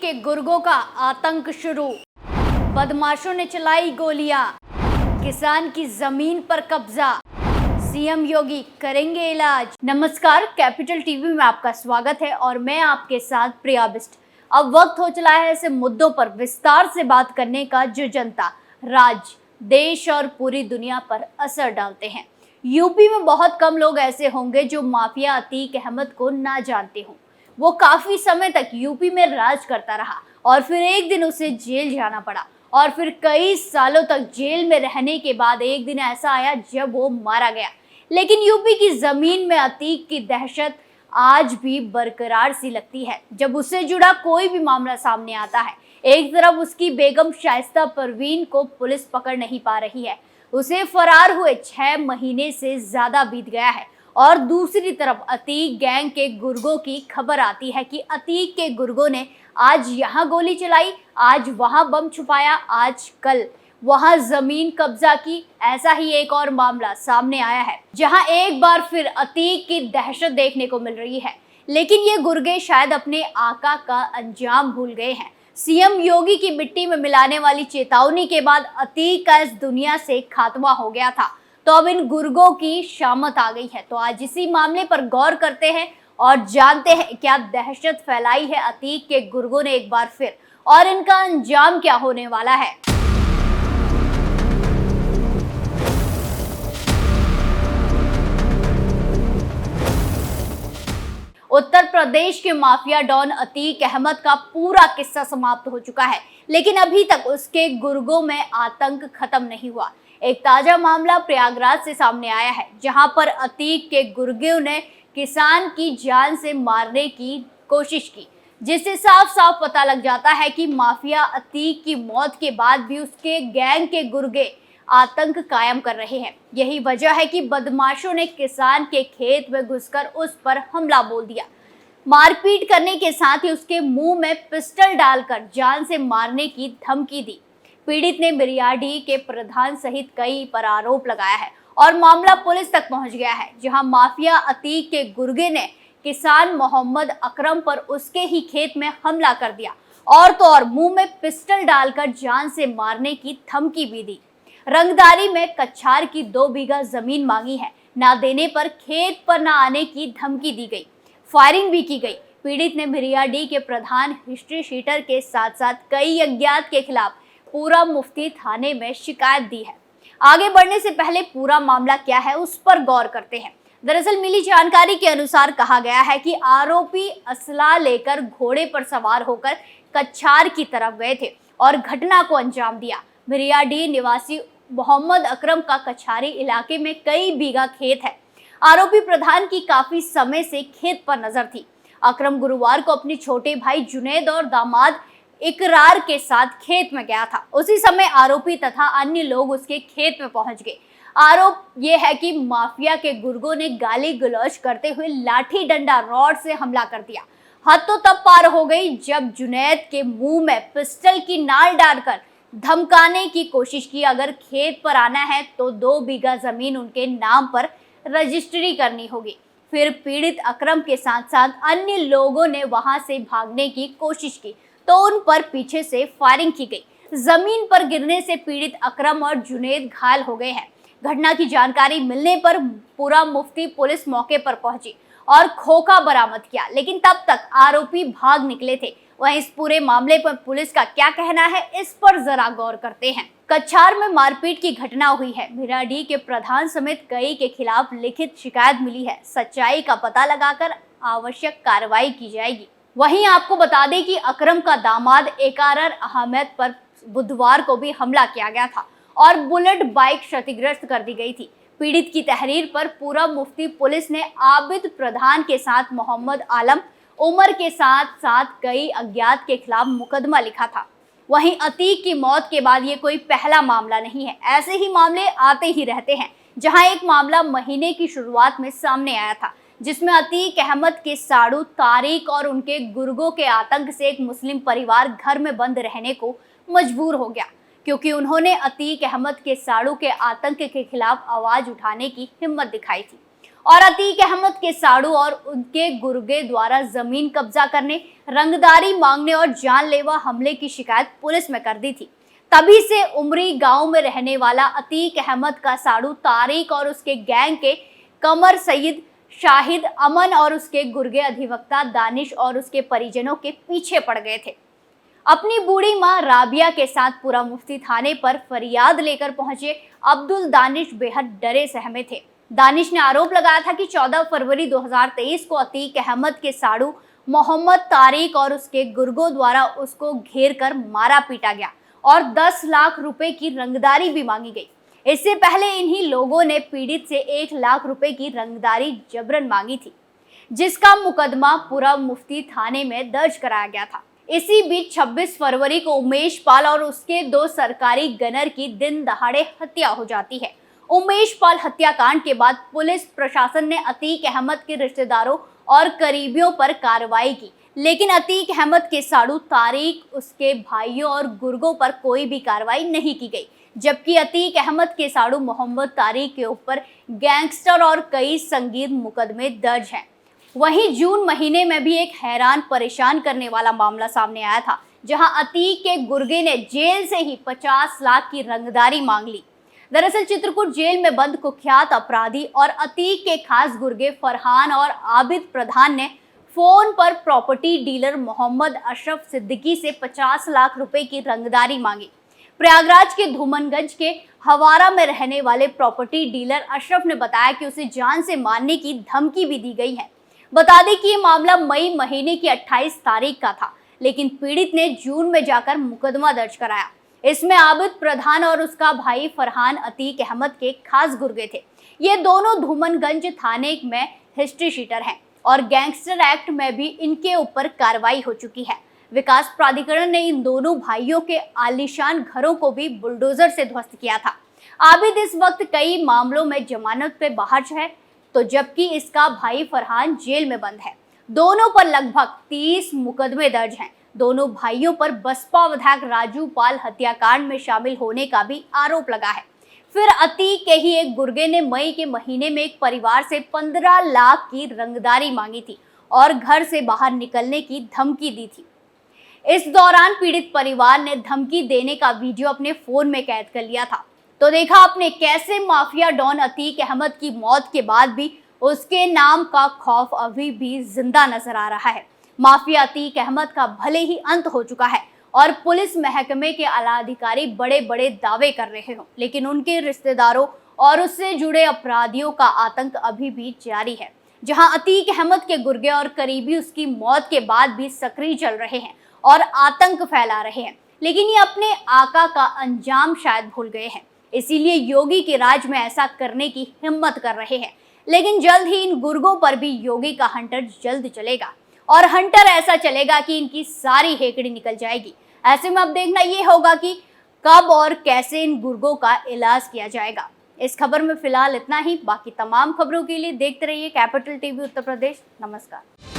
के गुर्गों का आतंक शुरू। बदमाशों ने चलाई गोलियां, किसान की जमीन पर कब्जा, सीएम योगी करेंगे इलाज। नमस्कार, कैपिटल टीवी में आपका स्वागत है और मैं आपके साथ प्रिया बिस्ट। अब वक्त हो चला है ऐसे मुद्दों पर विस्तार से बात करने का जो जनता, राज्य, देश और पूरी दुनिया पर असर डालते हैं। यूपी में बहुत कम लोग ऐसे होंगे जो माफिया अतीक अहमद को ना जानते हों। वो काफी समय तक यूपी में राज करता रहा और फिर एक दिन उसे जेल जाना पड़ा और फिर कई सालों तक जेल में रहने के बाद एक दिन ऐसा आया जब वो मारा गया। लेकिन यूपी की जमीन में अतीक की दहशत आज भी बरकरार सी लगती है। जब उससे जुड़ा कोई भी मामला सामने आता है, एक तरफ उसकी बेगम शाइस्ता परवीन को पुलिस पकड़ नहीं पा रही है, उसे फरार हुए 6 महीने से ज्यादा बीत गया है, और दूसरी तरफ अतीक गैंग के गुर्गों की खबर आती है कि अतीक के गुर्गों ने आज यहाँ गोली चलाई, आज वहां बम छुपाया, आज कल वहां जमीन कब्जा की। ऐसा ही एक और मामला सामने आया है जहां एक बार फिर अतीक की दहशत देखने को मिल रही है। लेकिन ये गुर्गे शायद अपने आका का अंजाम भूल गए हैं। सीएम योगी की मिट्टी में मिलाने वाली चेतावनी के बाद अतीक का इस दुनिया से खात्मा हो गया था, तो अब इन गुर्गों की शामत आ गई है। तो आज इसी मामले पर गौर करते हैं और जानते हैं क्या दहशत फैलाई है अतीक के गुर्गों ने एक बार फिर, और इनका अंजाम क्या होने वाला है। उत्तर प्रदेश के माफिया डॉन अतीक अहमद का पूरा किस्सा समाप्त हो चुका है, लेकिन अभी तक उसके गुर्गों में आतंक खत्म नहीं हुआ। एक ताजा मामला प्रयागराज से सामने आया है, जहां पर अतीक के गुर्गों ने किसान की जान से मारने की कोशिश की, जिससे साफ साफ पता लग जाता है कि माफिया अतीक की मौत के बाद भी उसके गैंग के गुर्गे आतंक कायम कर रहे हैं। यही वजह है कि बदमाशों ने किसान के खेत में घुसकर उस पर हमला बोल दिया, मारपीट करने के साथ ही उसके मुंह में पिस्टल डालकर जान से मारने की धमकी दी। पीड़ित ने बिरियाडी के प्रधान सहित कई पर आरोप लगाया है और मामला पुलिस तक पहुंच गया है, जहां माफिया अतीक के गुर्गे ने किसान मोहम्मद अकरम पर उसके ही खेत में हमला कर दिया और तो और मुंह में पिस्टल डालकर जान से मारने की धमकी भी दी। रंगदारी में कछार की 2 बीघा जमीन मांगी है, ना देने पर खेत पर ना आने की धमकी दी गई, फायरिंग भी की गई। पीड़ित ने बिरियाडी के प्रधान हिस्ट्री शीटर के साथ साथ कई अज्ञात के खिलाफ पूरा मुफ्ती थाने में शिकायत दी है। आगे बढ़ने से पहले पूरा मामला क्या है उस पर गौर करते हैं। दरअसल मिली जानकारी के अनुसार कहा गया है कि आरोपी असला लेकर घोड़े पर सवार होकर कछार की तरफ गए थे और घटना को अंजाम दिया। बिरियाडी निवासी मोहम्मद अकरम का कछारी इलाके में कई बीघा खेत है। आरोपी प्रधान की काफी समय से खेत पर नजर थी। अकरम गुरुवार को अपने छोटे भाई जुनैद और दामाद इकरार के साथ खेत में गया था। उसी समय आरोपी तथा अन्य लोग उसके खेत में पहुंच गए। आरोप यह है कि माफिया के गुर्गों ने गाली गलौज करते हुए लाठी डंडा रॉड से हमला कर दिया। हद तो तब पार हो गई जब जुनैद के मुंह में पिस्टल की नाल डालकर धमकाने की कोशिश की। अगर खेत पर आना है तो 2 बीघा जमीन उनके नाम पर रजिस्ट्री करनी होगी। फिर पीड़ित अकरम के साथ साथ अन्य लोगों ने वहां से भागने की कोशिश की तो उन पर पीछे से फायरिंग की गई। जमीन पर गिरने से पीड़ित अकरम और जुनैद घायल हो गए हैं। घटना की जानकारी मिलने पर पूरा मुफ्ती पुलिस मौके पर पहुंची और खोखा बरामद किया, लेकिन तब तक आरोपी भाग निकले थे। वहीं इस पूरे मामले पर पुलिस का क्या कहना है, इस पर जरा गौर करते हैं। कछार में मारपीट की घटना हुई है। बिरियाडी के प्रधान समेत कई के खिलाफ लिखित शिकायत मिली है। सच्चाई का पता लगाकर आवश्यक कार्रवाई की जाएगी। वहीं आपको बता दें कि अकरम का दामाद इकरार अहमद पर बुधवार को भी हमला किया गया था और बुलेट बाइक क्षतिग्रस्त कर दी गई थी। पीड़ित की तहरीर पर पूरा मुफ्ती पुलिस ने आबिद प्रधान के साथ मोहम्मद आलम उमर के साथ साथ कई अज्ञात के खिलाफ मुकदमा लिखा था। वहीं अतीक की मौत के बाद ये कोई पहला मामला नहीं है। ऐसे ही मामले आते ही रहते हैं, जहां एक मामला महीने की शुरुआत में सामने आया था, जिसमें अतीक अहमद के साड़ू तारिक और उनके गुर्गों के आतंक से एक मुस्लिम परिवार घर में बंद रहने को मजबूर हो गया, क्योंकि उन्होंने अतीक अहमद के साड़ू के आतंक के खिलाफ आवाज उठाने की हिम्मत दिखाई थी। और अतीक अहमद के साड़ू और उनके गुर्गे द्वारा जमीन कब्जा करने, रंगदारी मांगने और जानलेवा हमले की शिकायत पुलिस में कर दी थी। तभी से उमरी गांव में रहने वाला अतीक अहमद का साड़ू तारिक और उसके गैंग के कमर सईद, शाहिद, अमन और उसके गुर्गे अधिवक्ता दानिश और उसके परिजनों के पीछे पड़ गए थे। अपनी बूढ़ी मां राबिया के साथ पुरा मुफ्ती थाने पर फरियाद लेकर पहुंचे अब्दुल दानिश बेहद डरे सहमे थे। दानिश ने आरोप लगाया था कि 14 फरवरी 2023 को अतीक अहमद के साड़ू मोहम्मद तारिक और उसके गुर्गों द्वारा उसको घेर कर मारा पीटा गया और 10 लाख रुपए की रंगदारी भी मांगी गई। इससे पहले इन्हीं लोगों ने पीड़ित से 1 लाख रुपए की रंगदारी जबरन मांगी थी, जिसका मुकदमा पुरा मुफ्ती थाने में दर्ज कराया गया था। इसी बीच 26 फरवरी को उमेश पाल और उसके 2 सरकारी गनर की दिन दहाड़े हत्या हो जाती है। उमेश पाल हत्याकांड के बाद पुलिस प्रशासन ने अतीक अहमद के रिश्तेदारों और करीबियों पर कार्रवाई की, लेकिन अतीक अहमद के साड़ू तारिक, उसके भाइयों और गुर्गों पर कोई भी कार्रवाई नहीं की गई, जबकि अतीक अहमद के साड़ू मोहम्मद तारिक के ऊपर गैंगस्टर और कई संगीन मुकदमे दर्ज हैं। वहीं जून महीने में भी एक हैरान परेशान करने वाला मामला सामने आया था, जहां अतीक के गुर्गे ने जेल से ही 50 लाख की रंगदारी मांग ली। दरअसल चित्रकूट जेल में बंद कुख्यात अपराधी और अतीक के खास गुर्गे फरहान और आबिद प्रधान ने फोन पर प्रॉपर्टी डीलर मोहम्मद अशरफ सिद्दीकी से 50 लाख रुपए की रंगदारी मांगी। प्रयागराज के धूमनगंज के हवारा में रहने वाले प्रॉपर्टी डीलर अशरफ ने बताया कि उसे जान से मारने की धमकी भी दी गई है। बता दें कि ये मामला मई महीने की 28 तारीख का था, लेकिन पीड़ित ने जून में जाकर मुकदमा दर्ज कराया। इसमें आबिद प्रधान और उसका भाई फरहान अतीक अहमद के खास गुर्गे थे। ये दोनों धूमनगंज थाने में हिस्ट्री शीटर हैं और गैंगस्टर एक्ट में भी इनके ऊपर कार्रवाई हो चुकी है। विकास प्राधिकरण ने इन दोनों भाइयों के आलीशान घरों को भी बुलडोजर से ध्वस्त किया था। आबिद इस वक्त कई मामलों में जमानत पे बाहर है, तो जबकि इसका भाई फरहान जेल में बंद है। दोनों पर लगभग 30 मुकदमे दर्ज हैं। दोनों भाइयों पर बसपा विधायक राजू पाल हत्याकांड में शामिल होने का भी आरोप लगा है। फिर अतीक के ही एक गुर्गे ने मई के महीने में एक परिवार से 15 लाख की रंगदारी मांगी थी और घर से बाहर निकलने की धमकी दी थी। इस दौरान पीड़ित परिवार ने धमकी देने का वीडियो अपने फोन में कैद कर लिया था। तो देखा आपने कैसे माफिया डॉन अतीक अहमद की मौत के बाद भी उसके नाम का खौफ अभी भी जिंदा नजर आ रहा है। माफिया अतीक अहमद का भले ही अंत हो चुका है और पुलिस महकमे के आला अधिकारी बड़े बड़े दावे कर रहे हो, लेकिन उनके रिश्तेदारों और उससे जुड़े अपराधियों का आतंक अभी भी जारी है। जहां अतीक अहमद के गुर्गे और करीबी उसकी मौत के बाद भी सक्रिय चल रहे हैं और आतंक फैला रहे हैं, लेकिन ये अपने आका का अंजाम शायद भूल गए हैं। इसीलिए योगी के राज में ऐसा करने की हिम्मत कर रहे हैं। लेकिन जल्द ही इन गुर्गों पर भी योगी का हंटर जल्द चलेगा और हंटर ऐसा चलेगा कि इनकी सारी हेकड़ी निकल जाएगी। ऐसे में अब देखना ये होगा कि कब और कैसे इन गुर्गों का इलाज किया जाएगा। इस खबर में फिलहाल इतना ही। बाकी तमाम खबरों के लिए देखते रहिए कैपिटल टीवी उत्तर प्रदेश। नमस्कार।